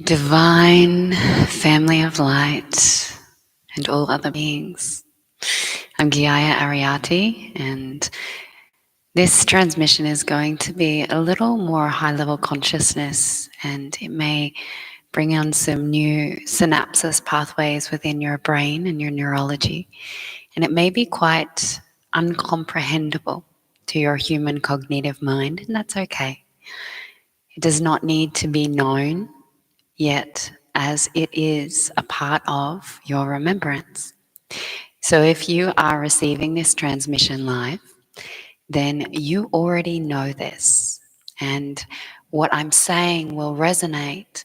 Divine family of light and all other beings. I'm Geeia Ariati, and this transmission is going to be a little more high-level consciousness, and it may bring on some new synapses pathways within your brain and your neurology, and it may be quite uncomprehendable to your human cognitive mind, and that's okay. It does not need to be known yet, as it is a part of your remembrance. So if you are receiving this transmission live, then you already know this. And what I'm saying will resonate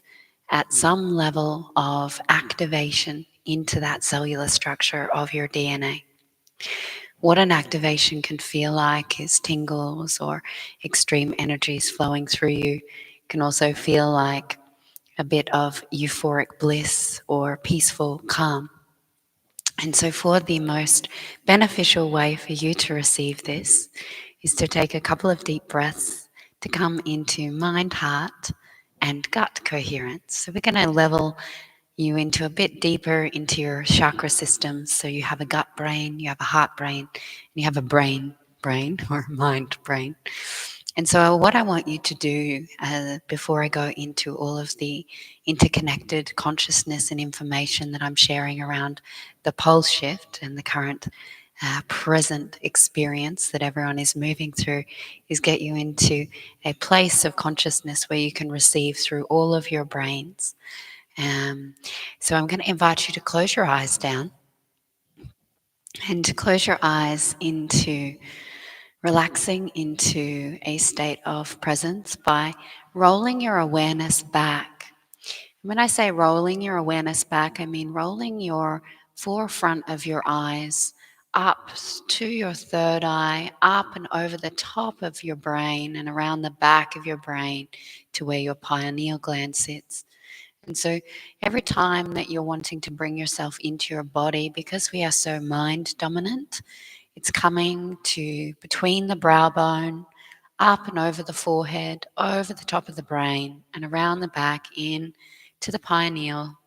at some level of activation into that cellular structure of your DNA. What an activation can feel like is tingles or extreme energies flowing through you. It can also feel like a bit of euphoric bliss or peaceful calm. And so, for the most beneficial way for you to receive this is to take a couple of deep breaths to come into mind, heart, and gut coherence. So, we're going to level you into a bit deeper into your chakra systems. So, you have a gut brain, you have a heart brain, and you have a brain or mind brain. And so what I want you to do before I go into all of the interconnected consciousness and information that I'm sharing around the pole shift and the current present experience that everyone is moving through, is get you into a place of consciousness where you can receive through all of your brains. So I'm going to invite you to close your eyes down and to close your eyes into relaxing into a state of presence by rolling your awareness back. When I say rolling your awareness back, I mean rolling your forefront of your eyes up to your third eye, up and over the top of your brain and around the back of your brain to where your pineal gland sits. And so every time that you're wanting to bring yourself into your body, because we are so mind dominant, it's coming to between the brow bone, up and over the forehead, over the top of the brain, and around the back in to the pineal,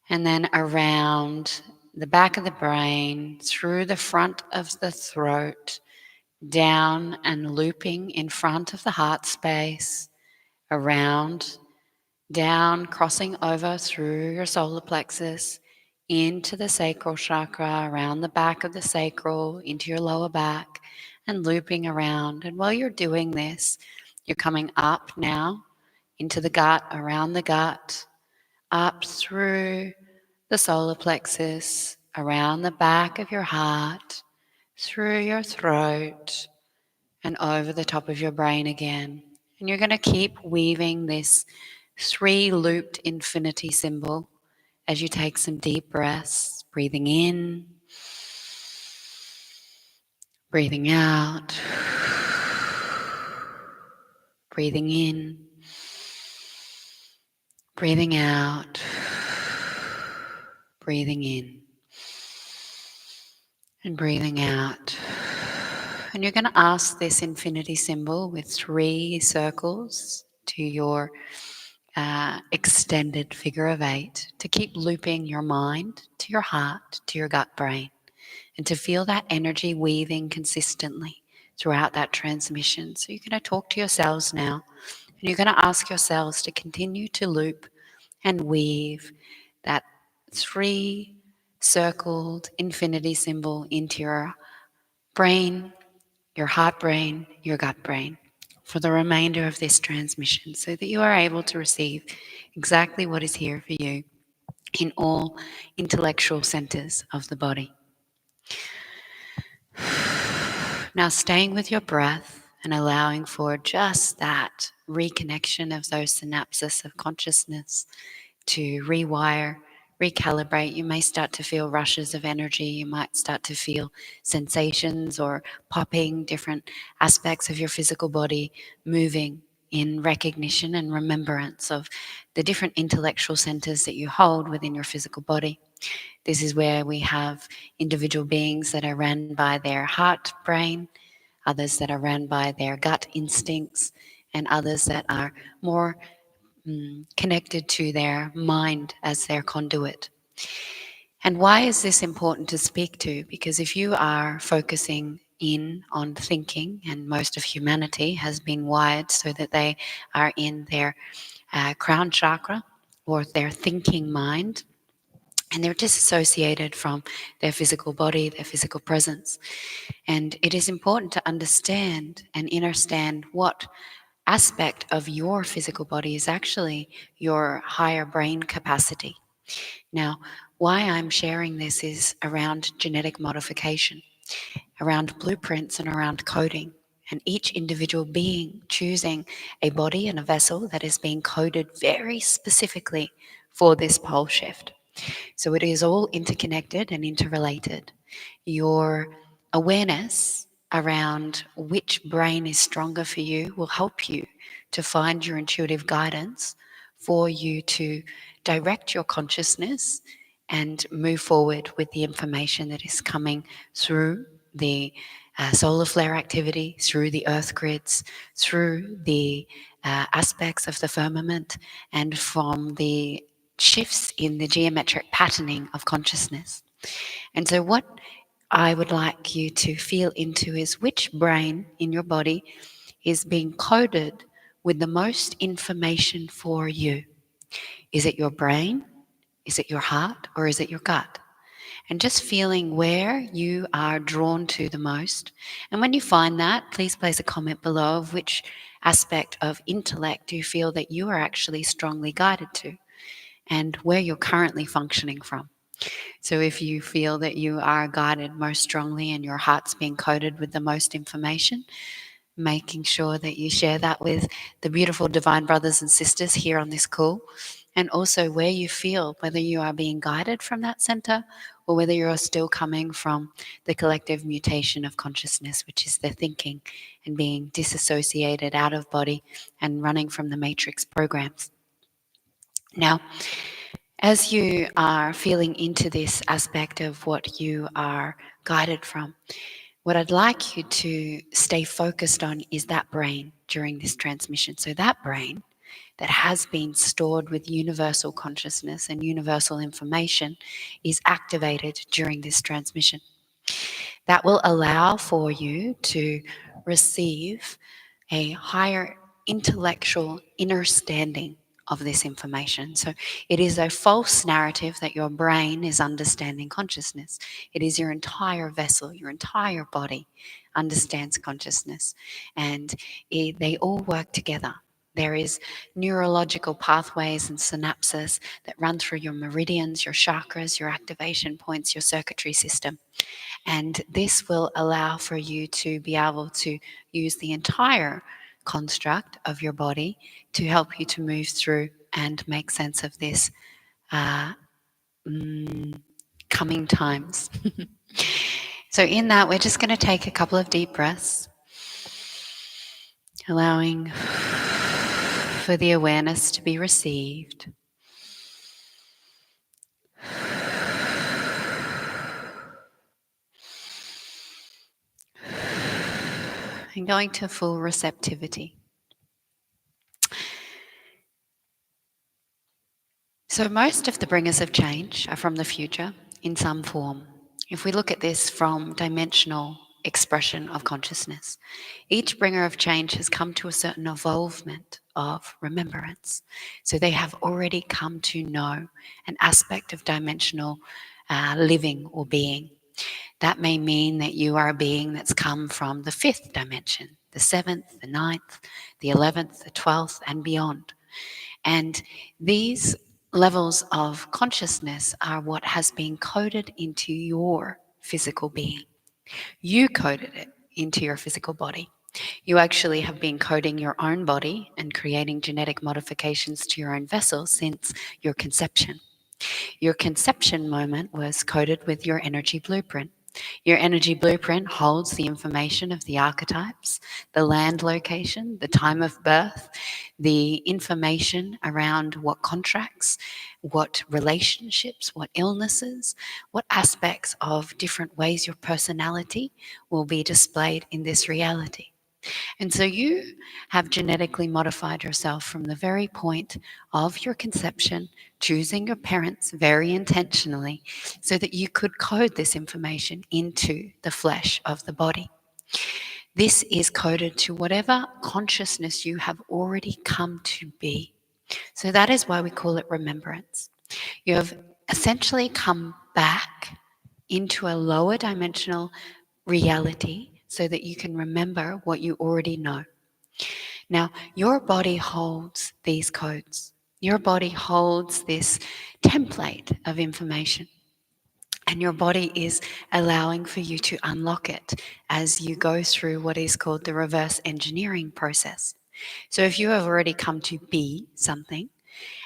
and then around the back of the brain, through the front of the throat, down and looping in front of the heart space, around, down, crossing over through your solar plexus, into the sacral chakra, around the back of the sacral, into your lower back, and looping around. And while you're doing this, you're coming up now into the gut, around the gut, up through the solar plexus, around the back of your heart, through your throat, and over the top of your brain again. And you're going to keep weaving this 3-looped infinity symbol as you take some deep breaths, breathing in, breathing out, breathing in, breathing out, breathing in, and breathing out. And you're going to ask this infinity symbol with 3 circles to your extended figure of 8 to keep looping your mind to your heart, to your gut brain, and to feel that energy weaving consistently throughout that transmission. So you're going to talk to yourselves now, and you're going to ask yourselves to continue to loop and weave that 3 circled infinity symbol into your brain, your heart brain, your gut brain for the remainder of this transmission, so that you are able to receive exactly what is here for you in all intellectual centers of the body. Now, staying with your breath and allowing for just that reconnection of those synapses of consciousness to rewire, recalibrate. You may start to feel rushes of energy. You might start to feel sensations or popping, different aspects of your physical body moving in recognition and remembrance of the different intellectual centers that you hold within your physical body. This is where we have individual beings that are run by their heart brain, others that are run by their gut instincts, and others that are more connected to their mind as their conduit. And why is this important to speak to? Because if you are focusing in on thinking, and most of humanity has been wired so that they are in their crown chakra or their thinking mind, and they're disassociated from their physical body, their physical presence. And it is important to understand and understand what aspect of your physical body is actually your higher brain capacity. Now, why I'm sharing this is around genetic modification, around blueprints and around coding, and each individual being choosing a body and a vessel that is being coded very specifically for this pole shift. So it is all interconnected and interrelated. Your awareness around which brain is stronger for you will help you to find your intuitive guidance for you to direct your consciousness and move forward with the information that is coming through the solar flare activity, through the earth grids, through the aspects of the firmament, and from the shifts in the geometric patterning of consciousness. And so what I would like you to feel into is which brain in your body is being coded with the most information for you. Is it your brain? Is it your heart? Or is it your gut? And just feeling where you are drawn to the most. And when you find that, please place a comment below of which aspect of intellect do you feel that you are actually strongly guided to, and where you're currently functioning from. So if you feel that you are guided most strongly and your heart's being coded with the most information, making sure that you share that with the beautiful divine brothers and sisters here on this call, and also where you feel, whether you are being guided from that center or whether you're still coming from the collective mutation of consciousness, which is the thinking and being disassociated out of body and running from the matrix programs. Now, as you are feeling into this aspect of what you are guided from, what I'd like you to stay focused on is that brain during this transmission. So that brain that has been stored with universal consciousness and universal information is activated during this transmission. That will allow for you to receive a higher intellectual understanding of this information. So it is a false narrative that your brain is understanding consciousness. It is your entire vessel, your entire body understands consciousness, and they all work together. There is neurological pathways and synapses that run through your meridians, your chakras, your activation points, your circuitry system. And this will allow for you to be able to use the entire construct of your body to help you to move through and make sense of this coming times. So in that, we're just going to take a couple of deep breaths, allowing for the awareness to be received. And going to full receptivity. So most of the bringers of change are from the future in some form. If we look at this from dimensional expression of consciousness, each bringer of change has come to a certain evolvement of remembrance. So they have already come to know an aspect of dimensional living or being. That may mean that you are a being that's come from the fifth dimension, the seventh, the ninth, the 11th, the 12th, and beyond. And these levels of consciousness are what has been coded into your physical being. You coded it into your physical body. You actually have been coding your own body and creating genetic modifications to your own vessel since your conception. Your conception moment was coded with your energy blueprint. Your energy blueprint holds the information of the archetypes, the land location, the time of birth, the information around what contracts, what relationships, what illnesses, what aspects of different ways your personality will be displayed in this reality. And so you have genetically modified yourself from the very point of your conception, choosing your parents very intentionally so that you could code this information into the flesh of the body. This is coded to whatever consciousness you have already come to be. So that is why we call it remembrance. You have essentially come back into a lower dimensional reality so that you can remember what you already know. Now, your body holds these codes. Your body holds this template of information. And your body is allowing for you to unlock it as you go through what is called the reverse engineering process. So if you have already come to be something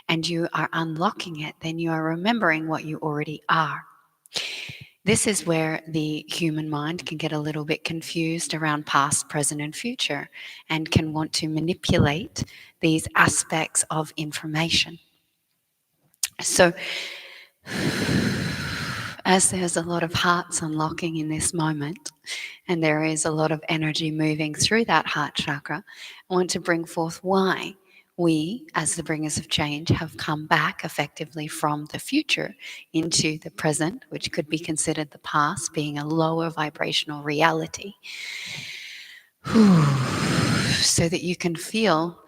and you are unlocking it, then you are remembering what you already are. This is where the human mind can get a little bit confused around past, present, and future and can want to manipulate these aspects of information. So, as there's a lot of hearts unlocking in this moment, and there is a lot of energy moving through that heart chakra, I want to bring forth why we, as the bringers of change, have come back effectively from the future into the present, which could be considered the past, being a lower vibrational reality, so that you can feel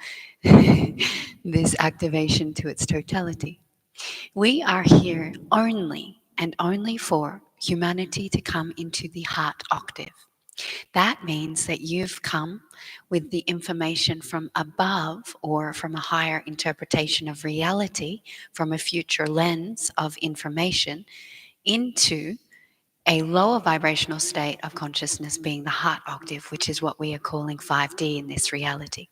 this activation to its totality. We are here only and only for humanity to come into the heart octave. That means that you've come with the information from above or from a higher interpretation of reality, from a future lens of information, into a lower vibrational state of consciousness being the heart octave, which is what we are calling 5D in this reality.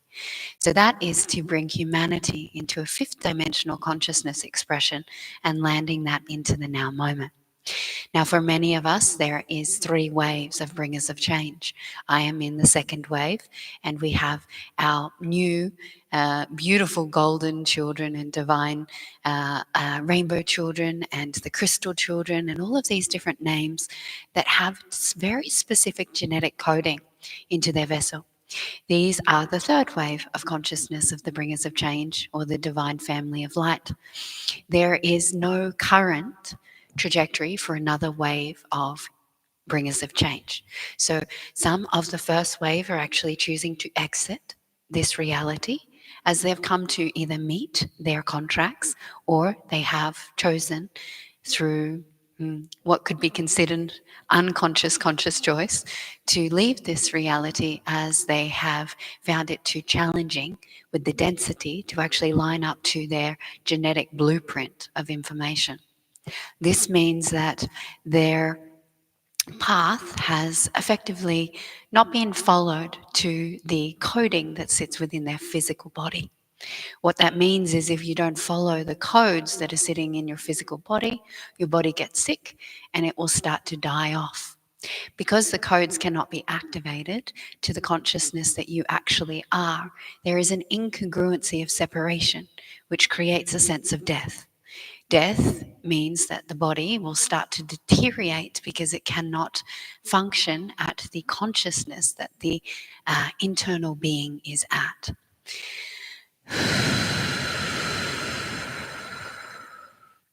So that is to bring humanity into a fifth dimensional consciousness expression and landing that into the now moment. Now, for many of us, there is 3 waves of bringers of change. I am in the second wave, and we have our new, beautiful golden children and divine rainbow children and the crystal children and all of these different names that have very specific genetic coding into their vessel. These are the third wave of consciousness of the bringers of change or the divine family of light. There is no current trajectory for another wave of bringers of change. So some of the first wave are actually choosing to exit this reality as they've come to either meet their contracts or they have chosen through what could be considered unconscious conscious choice to leave this reality as they have found it too challenging with the density to actually line up to their genetic blueprint of information. This means that their path has effectively not been followed to the coding that sits within their physical body. What that means is if you don't follow the codes that are sitting in your physical body, your body gets sick and it will start to die off. Because the codes cannot be activated to the consciousness that you actually are, there is an incongruency of separation, which creates a sense of death. Death means that the body will start to deteriorate because it cannot function at the consciousness that the internal being is at.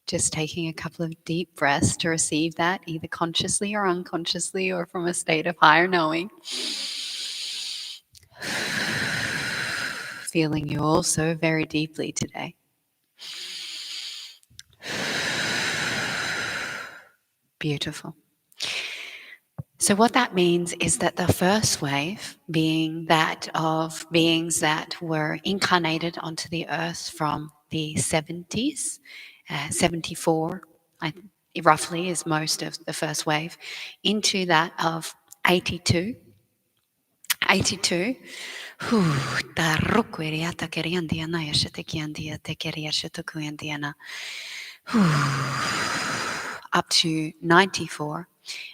Just taking a couple of deep breaths to receive that, either consciously or unconsciously, or from a state of higher knowing. Feeling you all so very deeply today. Beautiful. So what that means is that the first wave, being that of beings that were incarnated onto the earth from the 70s, 74, roughly is most of the first wave, into that of 82. 82. Up to 94.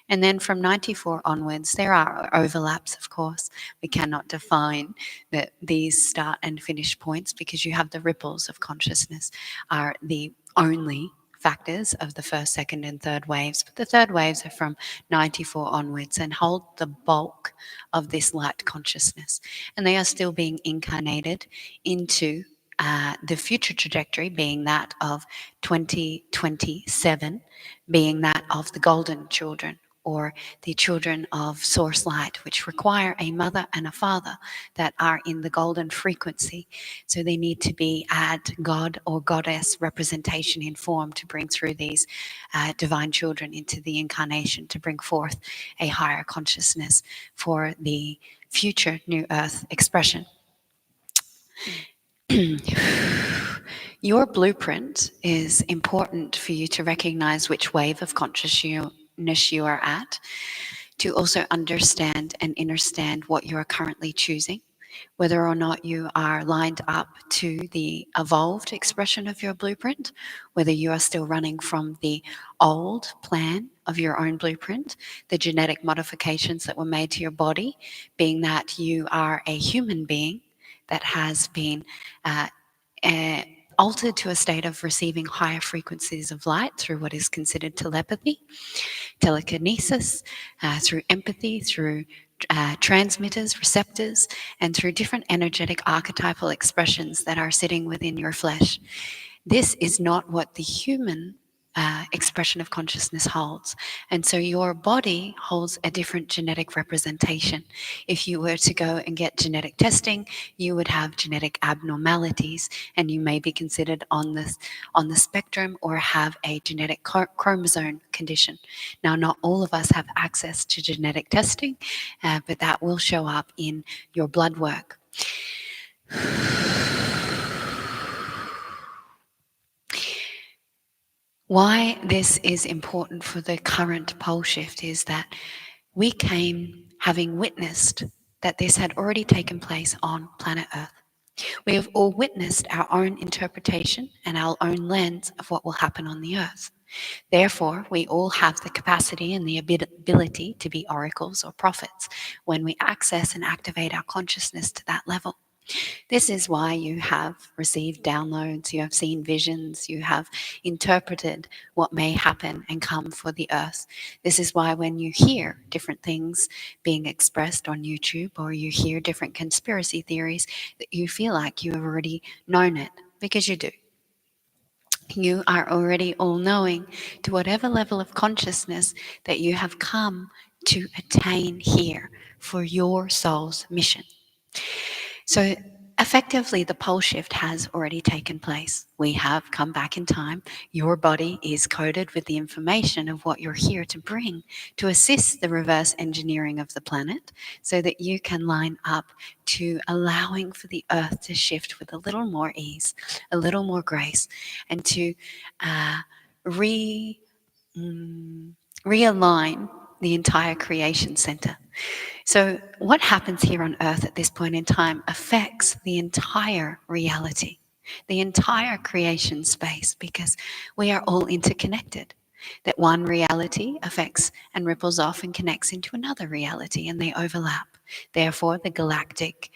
And then from 94 onwards, there are overlaps, of course. We cannot define that these start and finish points because you have the ripples of consciousness are the only factors of the first, second, and third waves. But the third waves are from 94 onwards and hold the bulk of this light consciousness. And they are still being incarnated into the future trajectory, being that of 2027, being that of the golden children, or the children of source light, which require a mother and a father that are in the golden frequency. So they need to be at God or goddess representation in form to bring through these divine children into the incarnation, to bring forth a higher consciousness for the future new earth expression. Your blueprint is important for you to recognize which wave of consciousness you are at, to also understand and understand what you are currently choosing, whether or not you are lined up to the evolved expression of your blueprint, whether you are still running from the old plan of your own blueprint, the genetic modifications that were made to your body, being that you are a human being that has been altered to a state of receiving higher frequencies of light through what is considered telepathy, telekinesis, through empathy, through transmitters, receptors, and through different energetic archetypal expressions that are sitting within your flesh. This is not what the human expression of consciousness holds. And so your body holds a different genetic representation. If you were to go and get genetic testing, you would have genetic abnormalities, and you may be considered on the spectrum or have a genetic chromosome condition. Now, not all of us have access to genetic testing, but that will show up in your blood work. Why this is important for the current pole shift is that we came having witnessed that this had already taken place on planet Earth. We have all witnessed our own interpretation and our own lens of what will happen on the Earth. Therefore, we all have the capacity and the ability to be oracles or prophets when we access and activate our consciousness to that level. This is why you have received downloads, you have seen visions, you have interpreted what may happen and come for the earth. This is why when you hear different things being expressed on YouTube, or you hear different conspiracy theories, that you feel like you have already known it, because you do. You are already all-knowing to whatever level of consciousness that you have come to attain here for your soul's mission. So effectively, the pole shift has already taken place. We have come back in time. Your body is coded with the information of what you're here to bring to assist the reverse engineering of the planet, so that you can line up to allowing for the earth to shift with a little more ease, a little more grace, and to realign the entire creation center. So what happens here on Earth at this point in time affects the entire reality, the entire creation space, because we are all interconnected. That one reality affects and ripples off and connects into another reality, and they overlap. Therefore, the galactic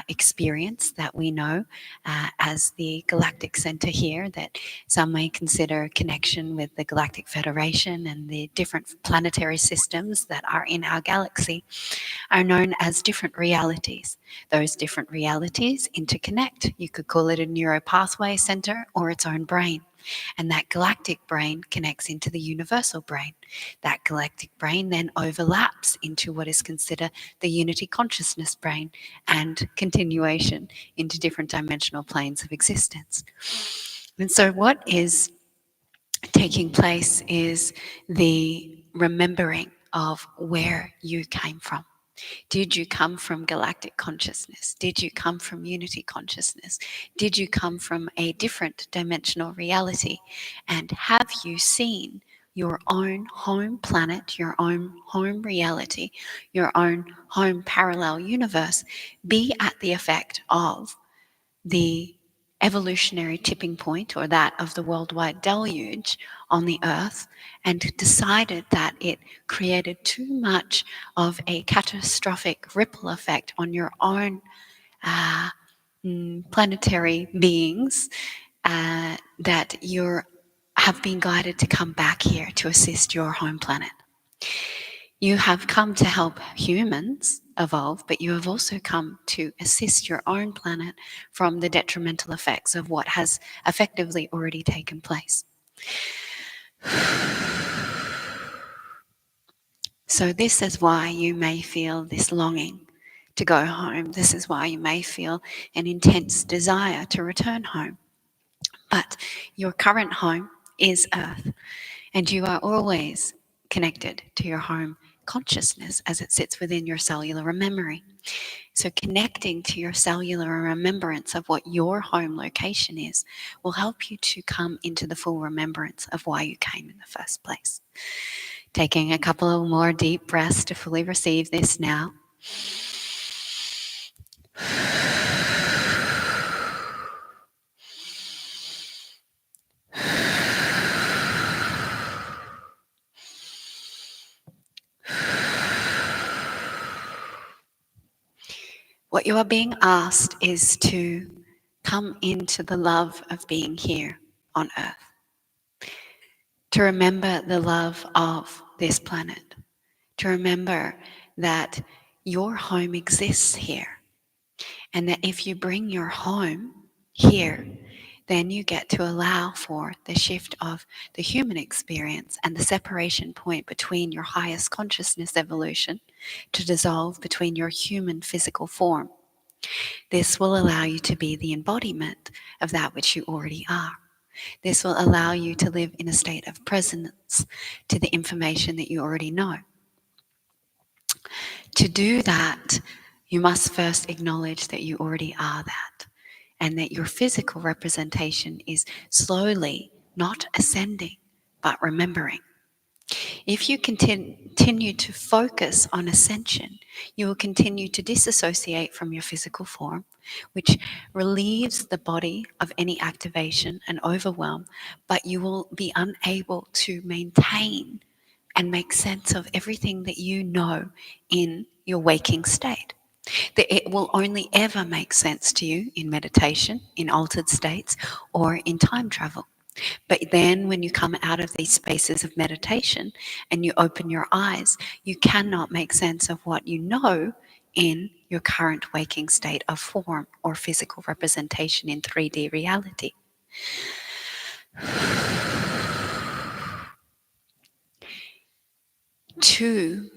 experience that we know as the galactic center here, that some may consider connection with the Galactic Federation and the different planetary systems that are in our galaxy, are known as different realities. Those different realities interconnect. You could call it a neuropathway center or its own brain. And that galactic brain connects into the universal brain. That galactic brain then overlaps into what is considered the unity consciousness brain, and continuation into different dimensional planes of existence. And so what is taking place is the remembering of where you came from. Did you come from galactic consciousness? Did you come from unity consciousness? Did you come from a different dimensional reality? And have you seen your own home planet, your own home reality, your own home parallel universe be at the effect of the evolutionary tipping point, or that of the worldwide deluge on the earth, and decided that it created too much of a catastrophic ripple effect on your own planetary beings, that you have been guided to come back here to assist your home planet. You have come to help humans evolve, but you have also come to assist your own planet from the detrimental effects of what has effectively already taken place. So this is why you may feel this longing to go home. This is why you may feel an intense desire to return home. But your current home is Earth, and you are always connected to your home consciousness as it sits within your cellular memory. So connecting to your cellular remembrance of what your home location is will help you to come into the full remembrance of why you came in the first place. Taking a couple of more deep breaths to fully receive this now. What you are being asked is to come into the love of being here on Earth. To remember the love of this planet. To remember that your home exists here. And that if you bring your home here, then you get to allow for the shift of the human experience and the separation point between your highest consciousness evolution to dissolve between your human physical form. This will allow you to be the embodiment of that which you already are. This will allow you to live in a state of presence to the information that you already know. To do that, you must first acknowledge that you already are that, and that your physical representation is slowly not ascending, but remembering. If you continue to focus on ascension, you will continue to disassociate from your physical form, which relieves the body of any activation and overwhelm, but you will be unable to maintain and make sense of everything that you know in your waking state. That it will only ever make sense to you in meditation, in altered states, or in time travel. But then when you come out of these spaces of meditation and you open your eyes, you cannot make sense of what you know in your current waking state of form or physical representation in 3D reality. To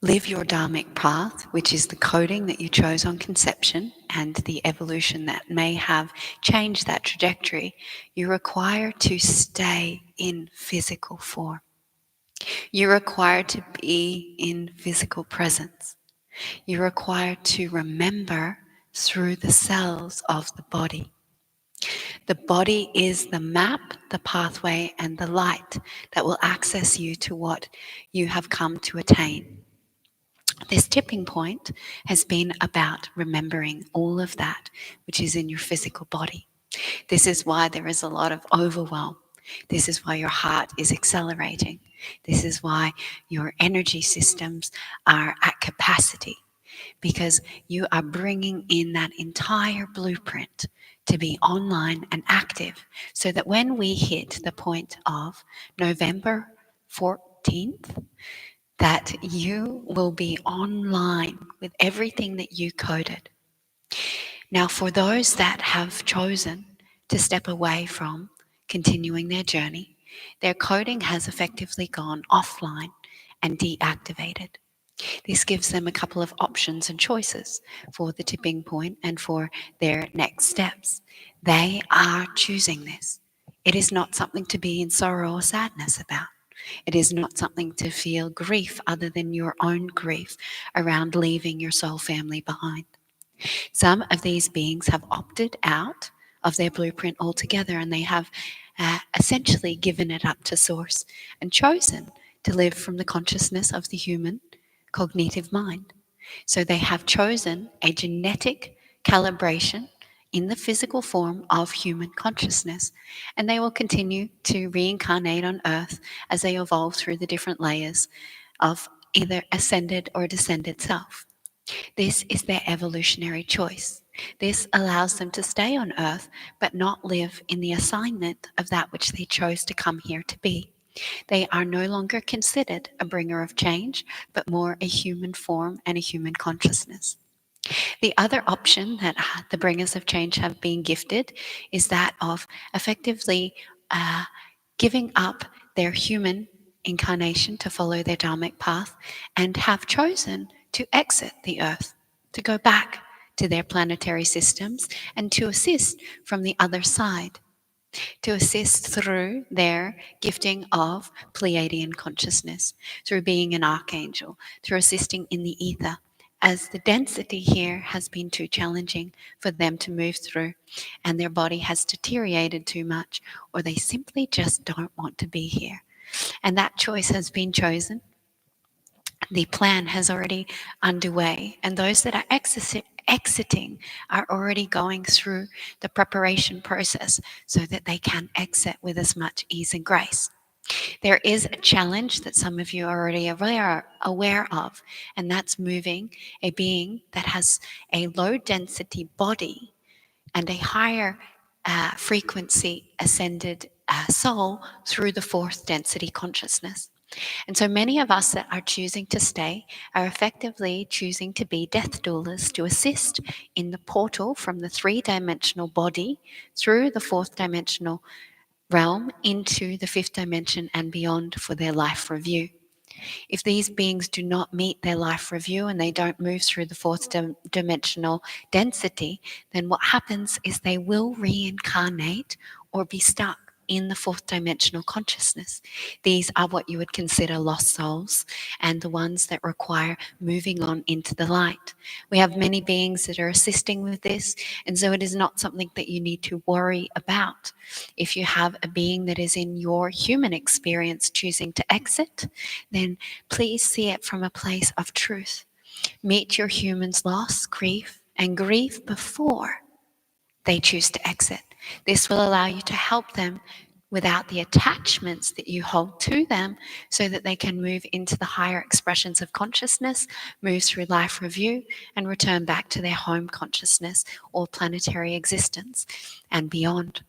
live your dharmic path, which is the coding that you chose on conception and the evolution that may have changed that trajectory, you require to stay in physical form. You're required to be in physical presence. You're required to remember through the cells of the body. The body is the map, the pathway, and the light that will access you to what you have come to attain. This tipping point has been about remembering all of that which is in your physical body. This is why there is a lot of overwhelm. This is why your heart is accelerating. This is why your energy systems are at capacity, because you are bringing in that entire blueprint to be online and active, so that when we hit the point of November 14th, that you will be online with everything that you coded. Now, for those that have chosen to step away from continuing their journey, their coding has effectively gone offline and deactivated. This gives them a couple of options and choices for the tipping point and for their next steps. They are choosing this. It is not something to be in sorrow or sadness about. It is not something to feel grief other than your own grief around leaving your soul family behind. Some of these beings have opted out of their blueprint altogether, and they have essentially given it up to source and chosen to live from the consciousness of the human cognitive mind. So they have chosen a genetic calibration in the physical form of human consciousness, and they will continue to reincarnate on Earth as they evolve through the different layers of either ascended or descended self. This is their evolutionary choice. This allows them to stay on earth but not live in the assignment of that which they chose to come here to be. They are no longer considered a bringer of change, but more a human form and a human consciousness. The other option that the bringers of change have been gifted is that of effectively giving up their human incarnation to follow their dharmic path and have chosen to exit the earth, to go back to their planetary systems and to assist from the other side, to assist through their gifting of Pleiadian consciousness, through being an archangel, through assisting in the ether, as the density here has been too challenging for them to move through, and their body has deteriorated too much, or they simply just don't want to be here. And that choice has been chosen. The plan has already underway, and those that are exiting are already going through the preparation process so that they can exit with as much ease and grace. There is a challenge that some of you are already aware of, and that's moving a being that has a low density body and a higher frequency ascended soul through the fourth density consciousness. And so many of us that are choosing to stay are effectively choosing to be death doulas to assist in the portal from the three-dimensional body through the fourth dimensional realm into the fifth dimension and beyond for their life review. If these beings do not meet their life review and they don't move through the fourth dimensional density, then what happens is they will reincarnate or be stuck in the fourth dimensional consciousness. These are what you would consider lost souls and the ones that require moving on into the light. We have many beings that are assisting with this, and so it is not something that you need to worry about. If you have a being that is in your human experience choosing to exit, then please see it from a place of truth. Meet your human's loss, grief, and grieve before they choose to exit. This will allow you to help them without the attachments that you hold to them so that they can move into the higher expressions of consciousness, move through life review, and return back to their home consciousness or planetary existence and beyond.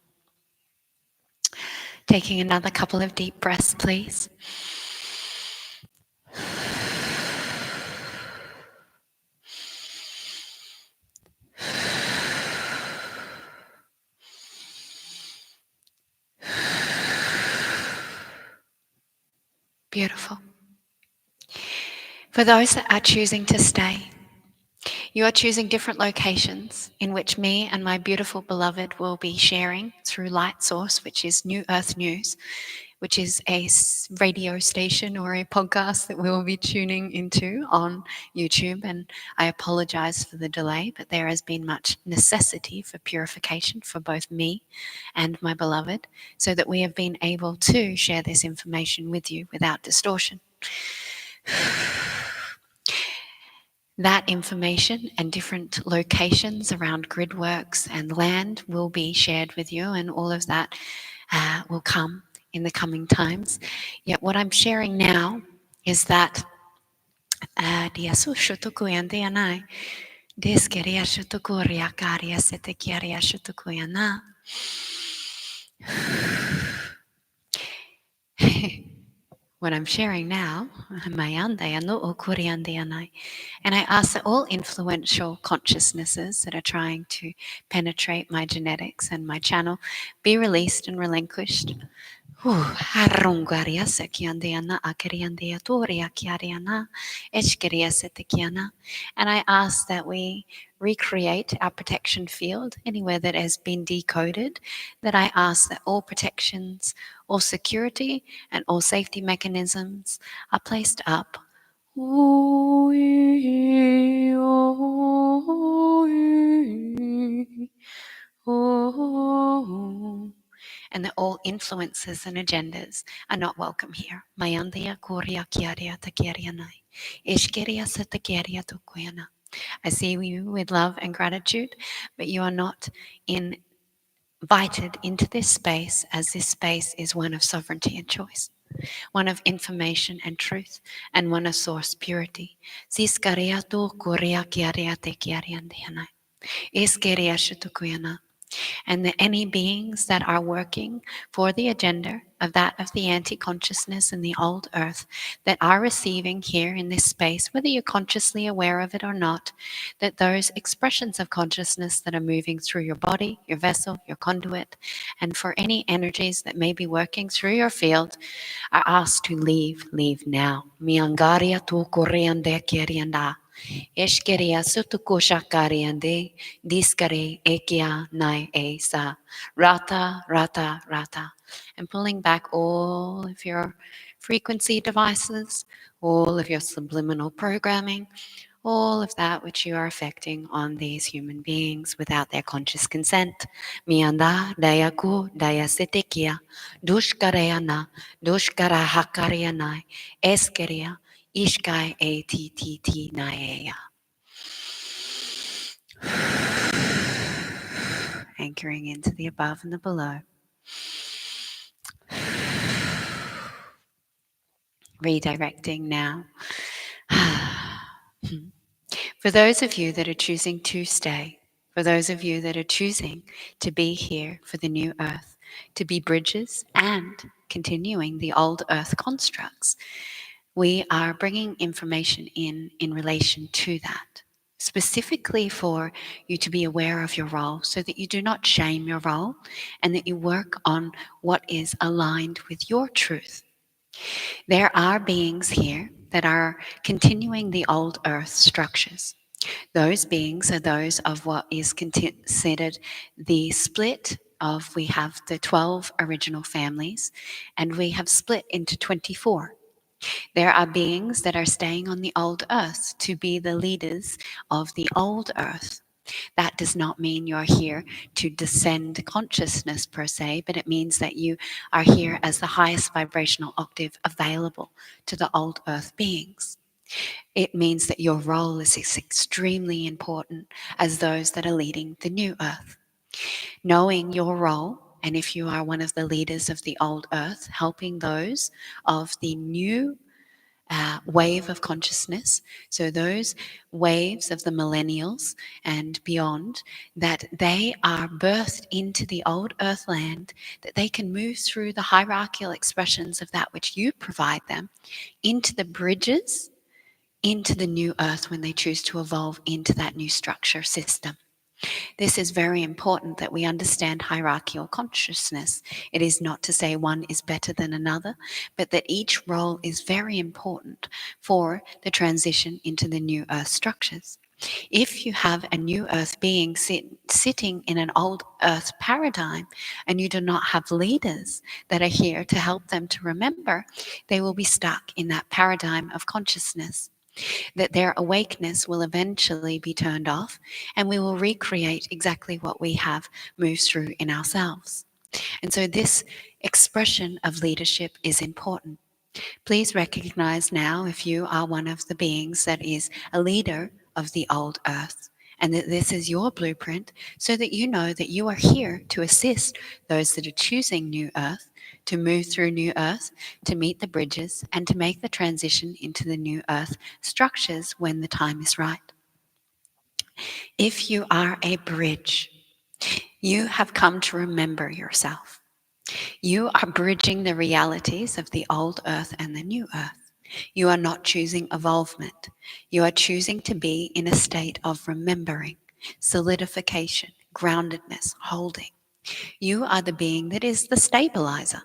Taking another couple of deep breaths, please. Beautiful. For those that are choosing to stay, you are choosing different locations in which me and my beautiful beloved will be sharing through Light Source, which is New Earth News, which is a radio station or a podcast that we will be tuning into on YouTube. And I apologize for the delay, but there has been much necessity for purification for both me and my beloved, so that we have been able to share this information with you without distortion. That information and different locations around grid works and land will be shared with you, and all of that will come in the coming times. Yet what I'm sharing now is that what I'm sharing now, and I ask that all influential consciousnesses that are trying to penetrate my genetics and my channel be released and relinquished. And I ask that we recreate our protection field anywhere that has been decoded, that I ask that all protections, all security, and all safety mechanisms are placed up. And that all influences and agendas are not welcome here. I see you with love and gratitude, but you are not invited into this space, as this space is one of sovereignty and choice, one of information and truth, and one of source purity. Iskeria and that any beings that are working for the agenda of that of the anti-consciousness in the old earth that are receiving here in this space, whether you're consciously aware of it or not, that those expressions of consciousness that are moving through your body, your vessel, your conduit, and for any energies that may be working through your field are asked to leave now. Miangaria tu koriande kirianda. Eshkeria sutukushakariande diskare ekia nai esa rata. And pulling back all of your frequency devices, all of your subliminal programming, all of that which you are affecting on these human beings without their conscious consent. Mianda dayaku dayasitekia dushkareana dushkara hakarianai eskeria ishkai att naeya. Anchoring into the above and the below. Redirecting now. For those of you that are choosing to stay, for those of you that are choosing to be here for the new earth, to be bridges and continuing the old earth constructs, we are bringing information in relation to that, specifically for you to be aware of your role so that you do not shame your role and that you work on what is aligned with your truth. There are beings here that are continuing the old earth structures. Those beings are those of what is considered the split of, we have the 12 original families and we have split into 24. There are beings that are staying on the old earth to be the leaders of the old earth. That does not mean you're here to descend consciousness per se, but it means that you are here as the highest vibrational octave available to the old earth beings. It means that your role is extremely important as those that are leading the new earth. Knowing your role, and if you are one of the leaders of the old earth, helping those of the new wave of consciousness, so those waves of the millennials and beyond, that they are birthed into the old earth land, that they can move through the hierarchical expressions of that which you provide them into the bridges into the new earth when they choose to evolve into that new structure system. This is very important that we understand hierarchical consciousness. It is not to say one is better than another, but that each role is very important for the transition into the new earth structures. If you have a new earth being sitting in an old earth paradigm and you do not have leaders that are here to help them to remember, they will be stuck in that paradigm of consciousness. That their awakeness will eventually be turned off and we will recreate exactly what we have moved through in ourselves. And so this expression of leadership is important. Please recognize now if you are one of the beings that is a leader of the old earth and that this is your blueprint so that you know that you are here to assist those that are choosing new earth, to move through new earth, to meet the bridges and to make the transition into the new earth structures when the time is right. If you are a bridge, you have come to remember yourself. You are bridging the realities of the old earth and the new earth. You are not choosing evolvement. You are choosing to be in a state of remembering, solidification, groundedness, holding. You are the being that is the stabilizer.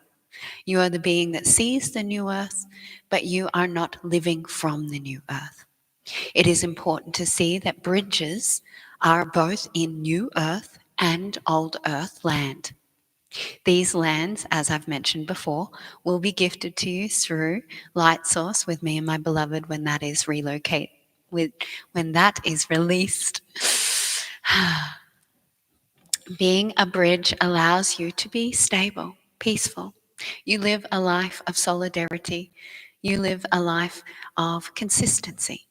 You are the being that sees the new earth, but you are not living from the new earth. It is important to see that bridges are both in new earth and old earth land. These lands, as I've mentioned before, will be gifted to you through Light Source with me and my beloved when that is when that is released. Being a bridge allows you to be stable, peaceful. You live a life of solidarity. You live a life of consistency.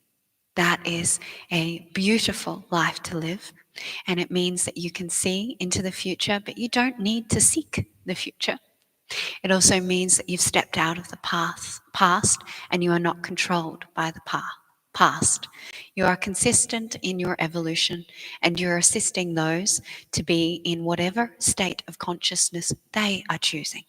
That is a beautiful life to live. And it means that you can see into the future, but you don't need to seek the future. It also means that you've stepped out of the past and you are not controlled by the past. past. You are consistent in your evolution, and you're assisting those to be in whatever state of consciousness they are choosing.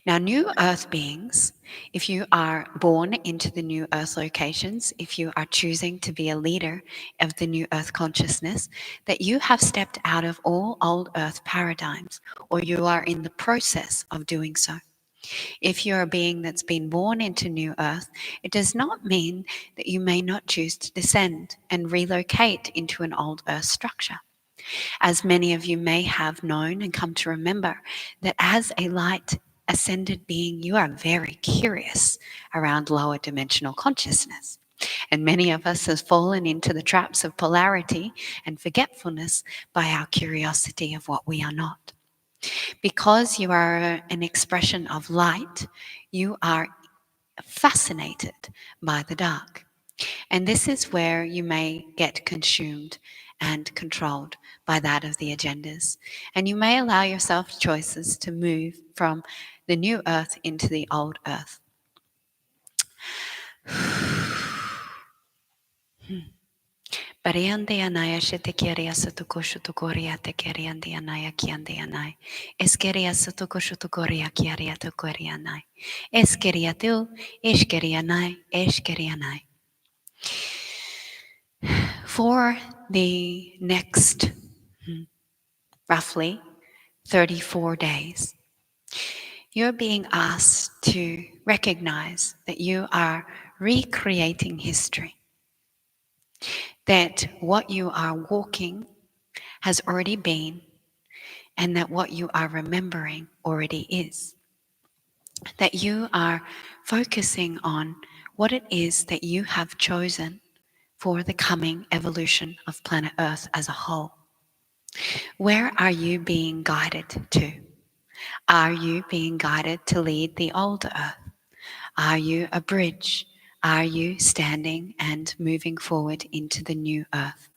Now, new earth beings, if you are born into the new earth locations, if you are choosing to be a leader of the new earth consciousness, that you have stepped out of all old earth paradigms, or you are in the process of doing so. If you're a being that's been born into new earth, it does not mean that you may not choose to descend and relocate into an old earth structure. As many of you may have known and come to remember, that as a light ascended being, you are very curious around lower dimensional consciousness. And many of us have fallen into the traps of polarity and forgetfulness by our curiosity of what we are not. Because you are an expression of light, you are fascinated by the dark. And this is where you may get consumed and controlled by that of the agendas. And you may allow yourself choices to move from the new earth into the old earth. Bariande anaya shetekeria sutukoshutukoria tekeriande anaya kiande anai. Eskeria sutukoshutukoria kiaria tukorianai. Eskeria tu, eskerianai, eskerianai. For the next roughly 34 days, you're being asked to recognize that you are recreating history, that what you are walking has already been, and that what you are remembering already is. That you are focusing on what it is that you have chosen for the coming evolution of planet Earth as a whole. Where are you being guided to? Are you being guided to lead the old earth? Are you a bridge? Are you standing and moving forward into the new earth?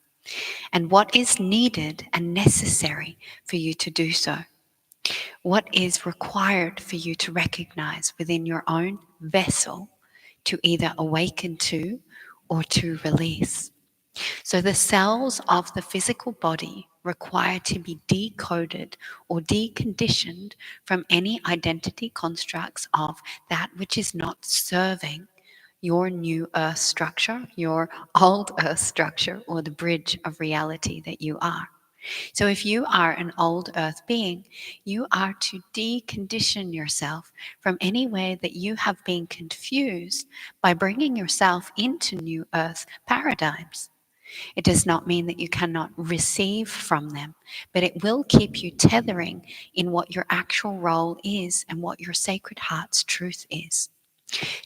And what is needed and necessary for you to do so? What is required for you to recognize within your own vessel to either awaken to or to release? So the cells of the physical body require to be decoded or deconditioned from any identity constructs of that which is not serving your new earth structure, your old earth structure, or the bridge of reality that you are. So if you are an old earth being, you are to decondition yourself from any way that you have been confused by bringing yourself into new earth paradigms. It does not mean that you cannot receive from them, but it will keep you tethering in what your actual role is and what your sacred heart's truth is.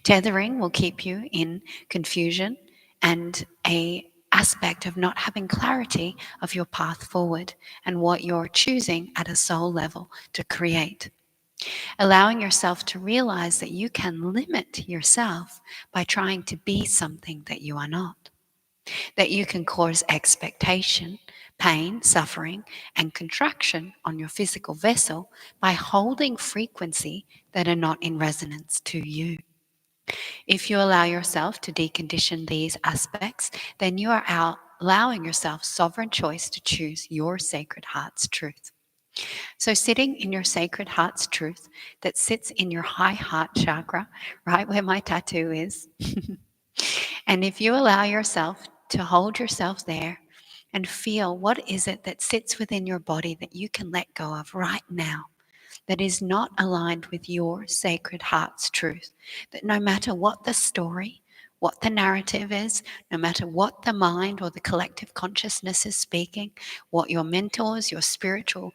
Tethering will keep you in confusion and a aspect of not having clarity of your path forward and what you're choosing at a soul level to create. Allowing yourself to realize that you can limit yourself by trying to be something that you are not. That you can cause expectation, pain, suffering, and contraction on your physical vessel by holding frequency that are not in resonance to you. If you allow yourself to decondition these aspects, then you are allowing yourself sovereign choice to choose your sacred heart's truth. So sitting in your sacred heart's truth that sits in your high heart chakra, right where my tattoo is, and if you allow yourself to hold yourself there and feel what is it that sits within your body that you can let go of right now, that is not aligned with your sacred heart's truth, that no matter what the story, what the narrative is, no matter what the mind or the collective consciousness is speaking, what your mentors, your spiritual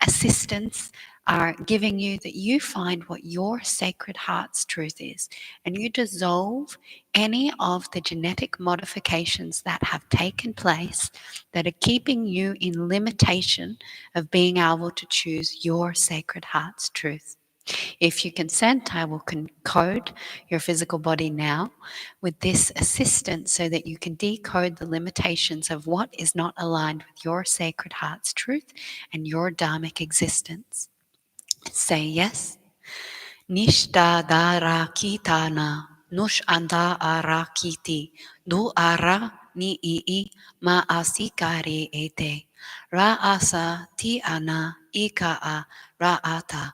assistants are giving you, that you find what your sacred heart's truth is, and you dissolve any of the genetic modifications that have taken place that are keeping you in limitation of being able to choose your sacred heart's truth. If you consent, I will code your physical body now with this assistance so that you can decode the limitations of what is not aligned with your sacred heart's truth and your dharmic existence. Say yes. Nishtadara kitana. nush anda ara kiti, du ara ni ii ma asikari ete, ra asa ti ana ika a ra ata,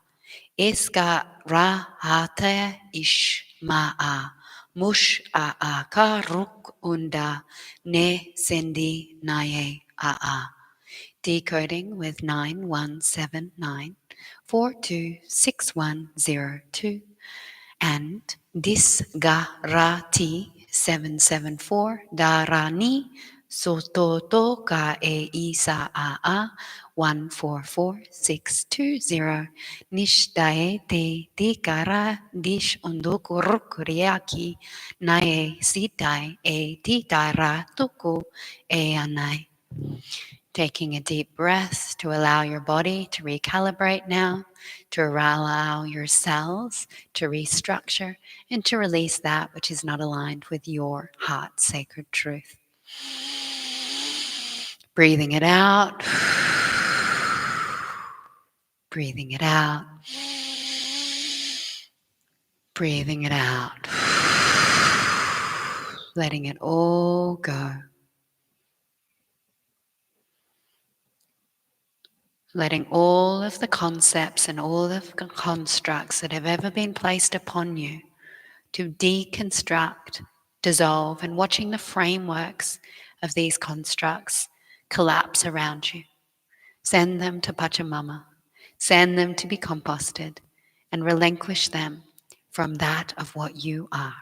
eska ra hate ish ma a, mush a ka ruk unda ne sendi naye a. Decoding with 9179 426102 and Disgarati 774 Darani Sototo Ka E Isa A 144620 Nishdae Te Dikara Dish Undukurukuriaki Nae Sitai E Titara Tuku E Anai. Taking a deep breath to allow your body to recalibrate now, to allow your cells to restructure, and to release that which is not aligned with your heart's sacred truth. Breathing it out, breathing it out, breathing it out, letting it all go. Letting all of the concepts and all of the constructs that have ever been placed upon you to deconstruct, dissolve, and watching the frameworks of these constructs collapse around you. Send them to Pachamama. Send them to be composted and relinquish them from that of what you are.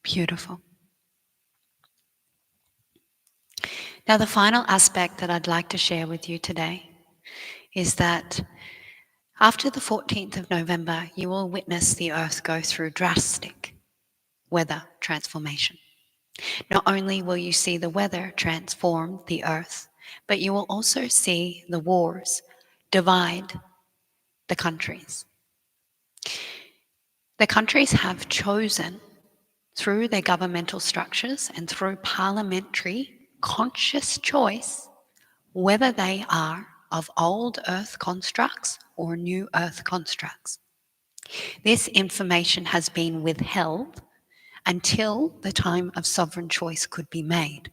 Beautiful. Now, the final aspect that I'd like to share with you today is that after the 14th of November, you will witness the Earth go through drastic weather transformation. Not only will you see the weather transform the Earth, but you will also see the wars divide the countries. The countries have chosen, through their governmental structures and through parliamentary conscious choice, whether they are of old Earth constructs or new Earth constructs. This information has been withheld until the time of sovereign choice could be made.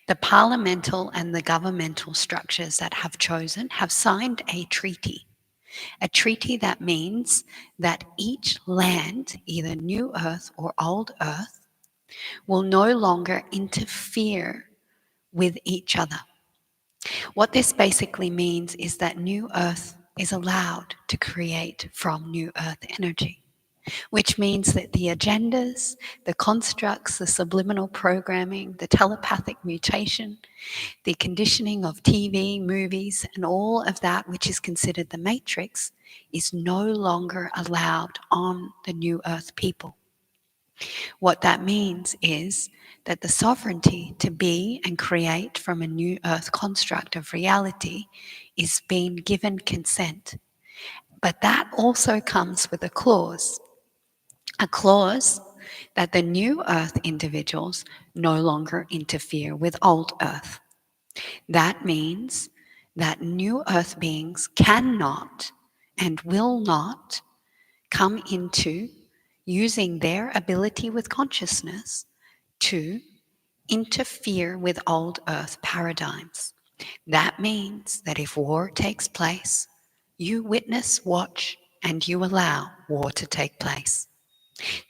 The parliamental and the governmental structures that have chosen have signed a treaty that means that each land, either new Earth or old Earth, will no longer interfere with each other. What this basically means is that new Earth is allowed to create from new Earth energy, which means that the agendas, the constructs, the subliminal programming, the telepathic mutation, the conditioning of TV, movies, and all of that which is considered the matrix is no longer allowed on the new Earth people. What that means is that the sovereignty to be and create from a new Earth construct of reality is being given consent. But that also comes with a clause that the new Earth individuals no longer interfere with old Earth. That means that new Earth beings cannot and will not come into using their ability with consciousness to interfere with old Earth paradigms. That means that if war takes place, you witness, watch, and you allow war to take place.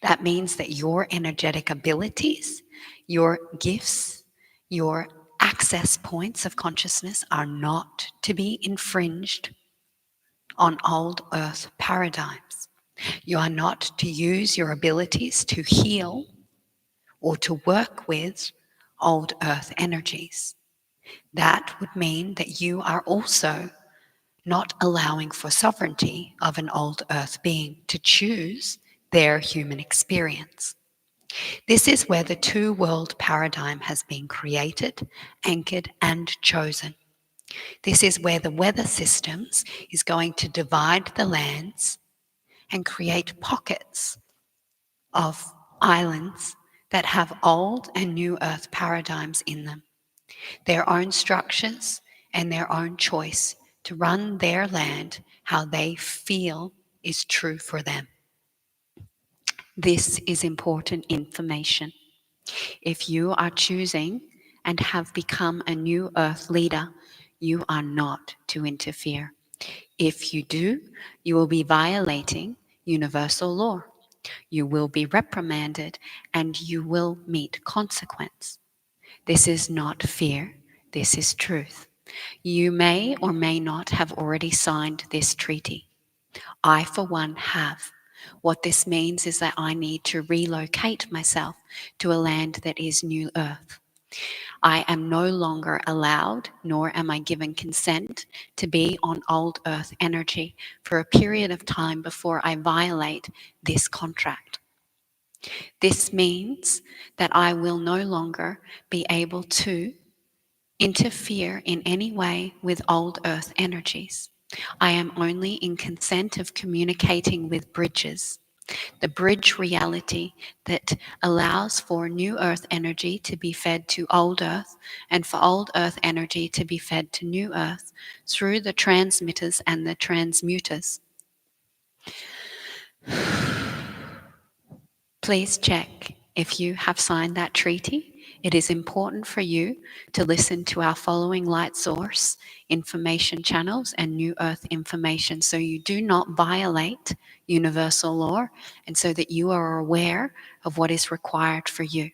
That means that your energetic abilities, your gifts, your access points of consciousness are not to be infringed on old Earth paradigms. You are not to use your abilities to heal or to work with old Earth energies. That would mean that you are also not allowing for sovereignty of an old Earth being to choose their human experience. This is where the two-world paradigm has been created, anchored, and chosen. This is where the weather systems is going to divide the lands and create pockets of islands that have old and new Earth paradigms in them, their own structures and their own choice to run their land how they feel is true for them. This is important information. If you are choosing and have become a new earth leader, you are not to interfere. If you do, you will be violating universal law. You will be reprimanded and you will meet consequence. This is not fear, this is truth. You may or may not have already signed this treaty. I, for one, have. What this means is that I need to relocate myself to a land that is new earth. I am no longer allowed, nor am I given consent to be on old earth energy for a period of time before I violate this contract. This means that I will no longer be able to interfere in any way with old earth energies. I am only in consent of communicating with bridges. The bridge reality that allows for new earth energy to be fed to old earth and for old earth energy to be fed to new earth through the transmitters and the transmuters. Please check if you have signed that treaty. It is important for you to listen to our following light source information channels and new earth information so you do not violate universal law and so that you are aware of what is required for you.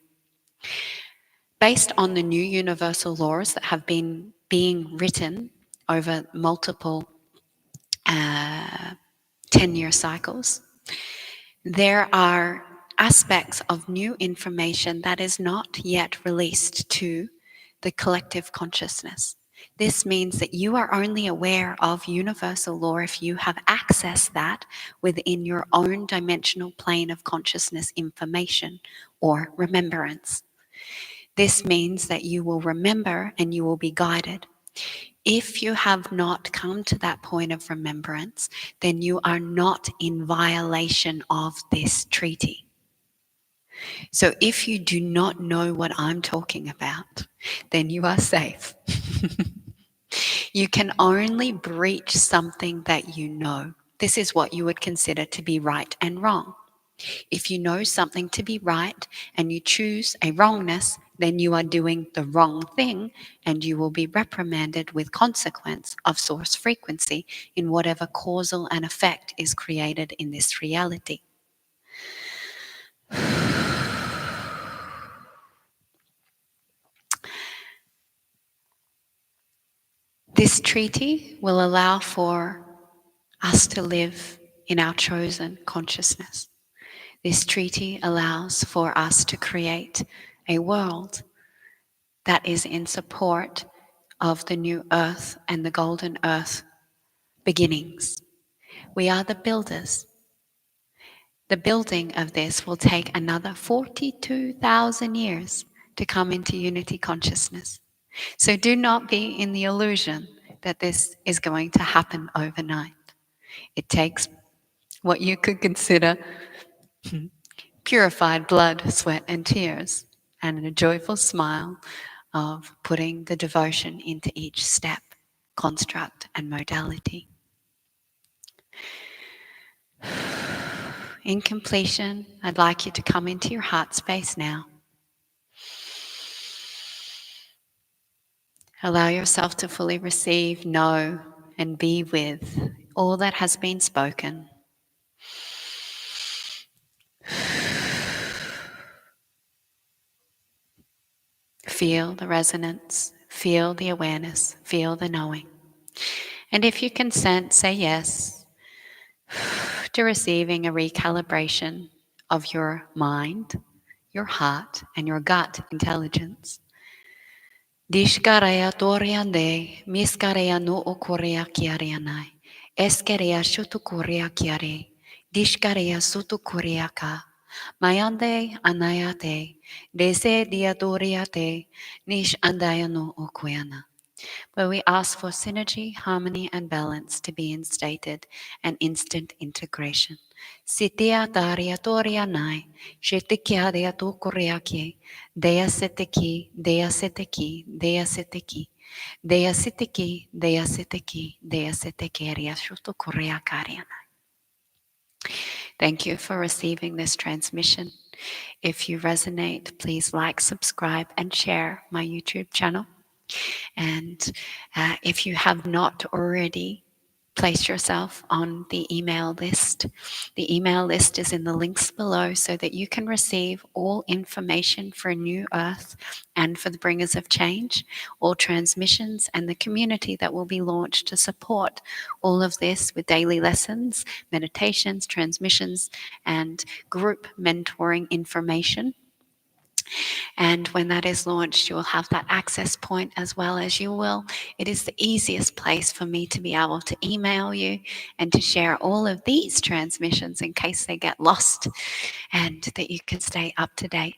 Based on the new universal laws that have been being written over multiple 10-year cycles, there are aspects of new information that is not yet released to the collective consciousness. This means that you are only aware of universal law if you have accessed that within your own dimensional plane of consciousness information or remembrance. This means that you will remember and you will be guided. If you have not come to that point of remembrance, then you are not in violation of this treaty. So if you do not know what I'm talking about, then you are safe. You can only breach something that you know. This is what you would consider to be right and wrong. If you know something to be right and you choose a wrongness, then you are doing the wrong thing and you will be reprimanded with consequence of source frequency in whatever causal and effect is created in this reality. This treaty will allow for us to live in our chosen consciousness. This treaty allows for us to create a world that is in support of the new earth and the golden earth beginnings. We are the builders. The building of this will take another 42,000 years to come into unity consciousness. So do not be in the illusion that this is going to happen overnight. It takes what you could consider purified blood, sweat, and tears, and a joyful smile of putting the devotion into each step, construct, and modality. In completion, I'd like you to come into your heart space now. Allow yourself to fully receive, know, and be with all that has been spoken. Feel the resonance, feel the awareness, feel the knowing. And if you consent, say yes to receiving a recalibration of your mind, your heart, and your gut intelligence. Dishkaraya toriande, miskaraya no okorea kiarianai, eskerea shutukorea kiare, dishkaraya sutukoriaka, mayande anayate, dese diadoriate, nish andaya no okoyana. Where we ask for synergy, harmony, and balance to be instated and instant integration. Sitia daria toria nai, shetikia dea to koreaki, dea seteki, dea seteki, dea seteki, Deasitiki, deasitiki, deasitiki, riashuto korea kariana. Thank you for receiving this transmission. If you resonate, please like, subscribe, and share my YouTube channel. And if you have not already placed yourself on the email list, the email list is in the links below so that you can receive all information for a new earth and for the bringers of change, all transmissions, and the community that will be launched to support all of this with daily lessons, meditations, transmissions, and group mentoring information. And when that is launched, you will have that access point as well as you will. It is the easiest place for me to be able to email you and to share all of these transmissions in case they get lost and that you can stay up to date.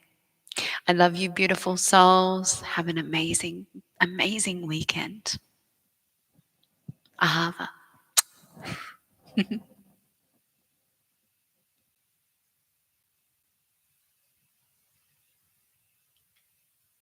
I love you, beautiful souls. Have an amazing, amazing weekend. Ahava.